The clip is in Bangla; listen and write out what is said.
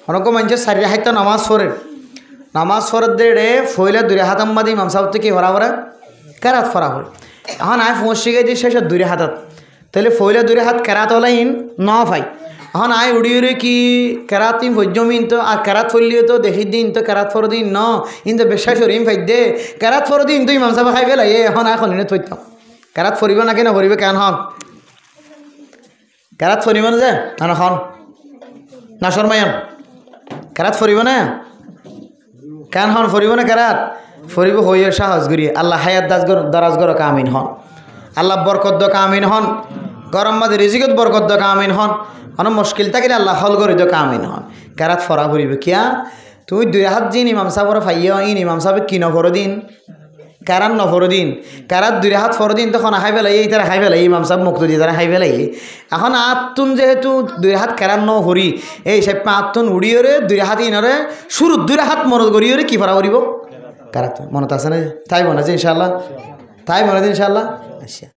অনেক মানুষের সারি হাইতে নামাজ পড়ে দেড়ে ফইলে দুই হাত আম্মাদি ইমাম সাহেব থেকে হরা হরা কেরাত ফরা হয় এখন আয় ফোঁস শিখে দিই শেষ দুই হাতত তাহলে ফইলে দুই হাত কেরাত হলাইন ন ভাই এখন আয় উড়ি উড়ি কি কেরাত ইম ভজ্যমিন তো আর কেরাত ফরলিও তো দেখি দিন তো কেরাত ফর দিন ন ইন তো বিশ্বাস করিম ফাই দে কেরাত ফর দিন তো ইমাম সাহেব খাই পেলাই এখন এখন এনে থইতাম কেরাত ফরিব নাকি না ফরিবে কেন হন কেরাত ফরিব না যে এখন না শর্মায়ন কেরাত ফরিব না কেন হন ফরিব না কেরাত ফরিব হইয়া সাহস করিয়ে আল্লাহ হায়াত দারাজ গর কামিন হন আল্লাহ বরকত কামিন হন গরম মাঝে রিজিকত বরকত কামিন হন অনেক মুশকিল থাকিলে আল্লাহ হল করে কামিন হন কেরাত ফরা ফরিবে কিয়া তুই দুই হাত জিন ইমাম সাহেবর ফাইয়া ইন ইমাম সাহেব কি নফর দিন কারান নফর দিন কারাত দুই হাত ফর দিন তখন হাই ফেলাই তারা হাই ফেলাই ইমাম সাহেব মুক্ত দিয়ে তারা হাই ফেলাই এখন আত্মন যেহেতু দুই হাত কেরান ন হরি এই সব আত্মন উড়িয়রে দুই হাত ইনরে শুরু দুই হাত মনত করিয়রে কি ফরা করিব কারাত মনত আছে না তাই মনে আছে ইনশাল্লাহ তাই মনে আছে ইনশাল্লাহ আচ্ছা